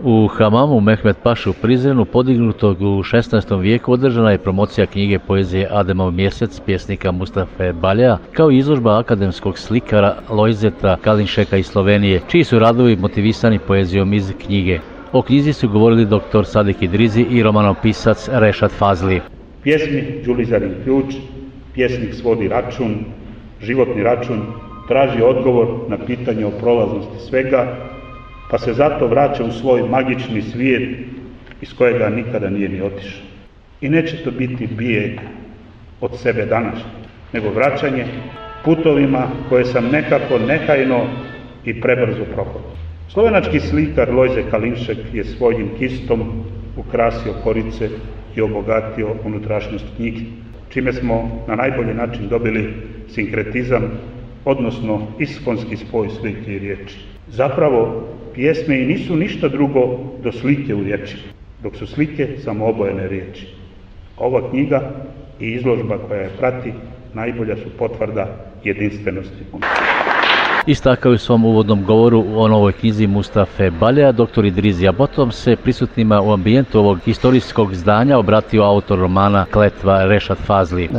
U hamamu Mehmet Paše u Prizrenu, podignutog u 16. vijeku, održana je promocija knjige poezije Ademov mjesec pjesnika Mustafe Baljaja, kao i izložba akademskog slikara Lojzeta Kalinšeka iz Slovenije, čiji su radovi motivisani poezijom iz knjige. O knjizi su govorili dr. Sadik Idrizi i romanopisac Rešad Fazli. Pjesnik Đulizarin ključ, pjesnik svodi račun, životni račun, traži odgovor na pitanje o prolaznosti svega, pa se zato vraća u svoj magični svijet iz kojega nikada nije ni otišao. I neće to biti bijeg od sebe danas, nego vraćanje putovima koje sam nekako nehajno i prebrzo prohodio. Slovenački slikar Lojze Kalinšek je svojim kistom ukrasio korice i obogatio unutrašnjost knjige, čime smo na najbolji način dobili sinkretizam, odnosno iskonski spoj slike i riječi. Zapravo, pjesme i nisu ništa drugo do slike u riječi, dok su slike samo obojene riječi. Ova knjiga i izložba koja je prati najbolja su potvrda jedinstvenosti. Istakao je u svom uvodnom govoru o novoj knjizi Mustafe Baljaja dr. Idrizi, a potom se prisutnima u ambijentu ovog historijskog zdanja obratio autor romana Kletva Rešad Fazli.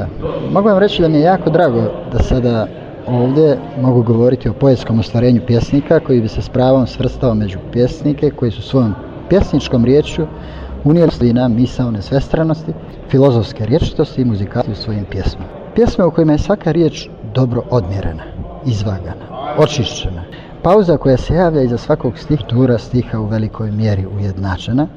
Mogu vam reći da mi je jako drago da sada ovdje mogu govoriti o poetskom ostvarenju pjesnika koji bi se s pravom svrstao među pjesnike koji su svojom pjesničkom riječju unijeli na misaone svestranosti, filozofske rječitosti i muzikalnosti u svojim pjesmama. Pjesme u kojima je svaka riječ dobro odmjerena, izvagana, očišćena. Pauza koja se javlja iza svakog struktura stiha u velikoj mjeri ujednačena,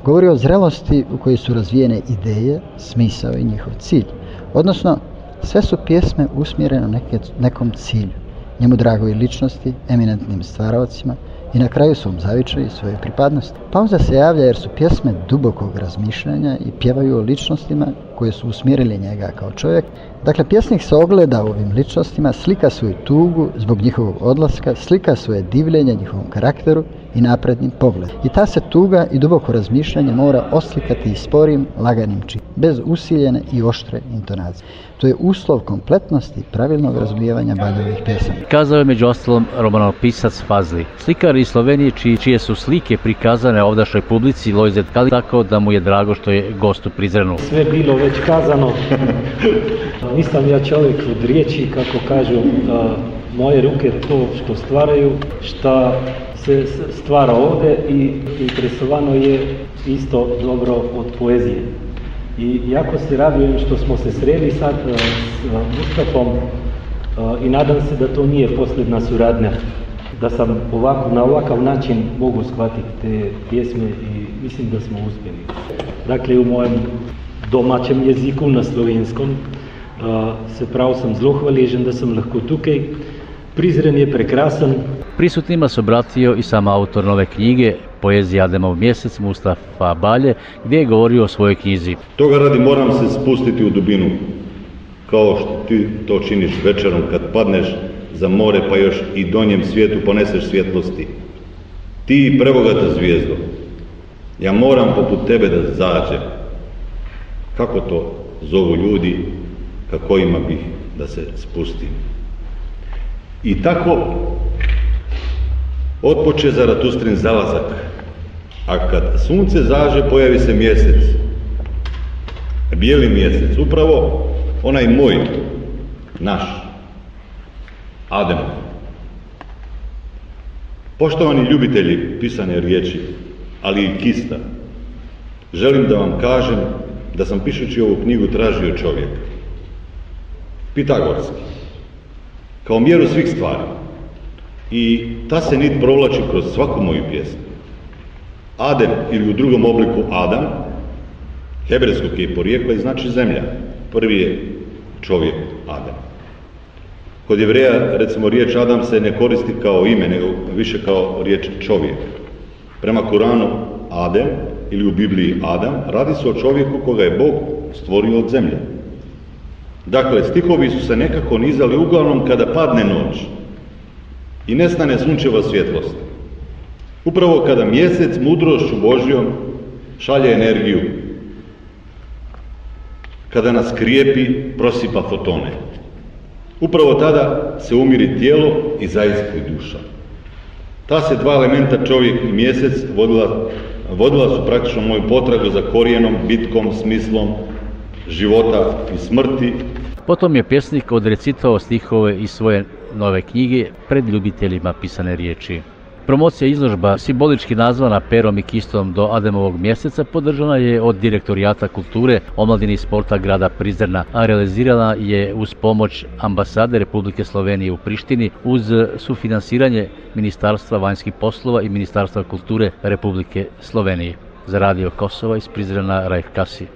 govori o zrelosti u kojoj su razvijene ideje, smisao i njihov cilj. Odnosno, sve su pjesme usmjerene nekom cilju, njemu dragoj ličnosti, eminentnim stvaraocima i na kraju svom zavičaju i svojoj pripadnosti. Pauza se javlja jer su pjesme dubokog razmišljanja i pjevaju o ličnostima koje su usmjerili njega kao čovjek. Dakle, pjesnik se ogleda u ovim ličnostima, slika svoju tugu zbog njihovog odlaska, slika svoje divljenje njihovom karakteru i naprednim pogledom. I ta se tuga i duboko razmišljanje mora oslikati sporim, laganim činom, bez usiljene i oštre intonacije. To je uslov kompletnosti pravilnog razumijevanja Baljevih pjesama. Kazao je među ostalom romanopisac Fazli. Slikar iz Slovenije čije su slike prikazane ovdašnjoj publici Lojzet Kalinšek, tako da mu je drago što je gost u Prizrenu. Sve bilo već kazano. Nisam ja čovjek od riječi, kako kažu, moje ruke to što stvaraju, što se stvara ovdje i interesovano je isto dobro od poezije. I jako se radujem što smo se sreli sad s Mustafom i nadam se da to nije posljedna suradnja, da sam na ovakav način mogu shvatiti te pjesme i mislim da smo uspjeli. Dakle, u mojem domačem jeziku, na slovenskom, se prav sem zelo hvaležen, da sam lahko tukaj. Prizren je prekrasan. Prisutnima se obratio i sam autor nove knjige poezija Ademov mjesec Mustafa Balje, gdje je govorio o svojoj knjizi. Toga radi moram se spustiti u dubinu, kao što ti to činiš večerom kad padneš za more pa još i donjem svijetu poneseš svjetlosti. Ti prebogata zvijezdo, ja moram poput tebe da zađem. Kako to zovu ljudi ka kojima bih da se spustim? I tako otpoče Zaratustrin zalazak, a kad sunce zaže pojavi se mjesec, bijeli mjesec, upravo onaj moj, naš, Adem. Poštovani ljubitelji pisane riječi, ali i kista, želim da vam kažem da sam pišući ovu knjigu tražio čovjeka, pitagorski, kao mjeru svih stvari. I ta se nit provlači kroz svaku moju pjesmu. Adem, ili u drugom obliku Adam, hebrejskog je porijekla i znači zemlja. Prvi je čovjek Adem. Kod Jevreja, recimo, riječ Adam se ne koristi kao ime, nego više kao riječ čovjek. Prema Kuranu Adem, ili u Bibliji Adam, radi se o čovjeku koga je Bog stvorio od zemlje. Dakle, stihovi su se nekako nizali uglavnom kada padne noć i nestane sunčeva svjetlost. Upravo kada mjesec mudrošću Božjom šalje energiju, kada nas krijepi, prosipa fotone. Upravo tada se umiri tijelo i zaiskri duša. Ta se dva elementa, čovjek i mjesec, vodila su praktično moju potragu za korijenom, bitkom, smislom života i smrti. Potom je pjesnik odrecitao stihove iz svoje nove knjige pred ljubiteljima pisane riječi. Promocija izložba, simbolički nazvana Perom i Kistom do Ademovog mjeseca, podržana je od Direktorijata kulture, omladine i sporta grada Prizrena, a realizirana je uz pomoć ambasade Republike Slovenije u Prištini uz sufinansiranje Ministarstva vanjskih poslova i Ministarstva kulture Republike Slovenije. Za Radio Kosova iz Prizrena, Rajf Kasi.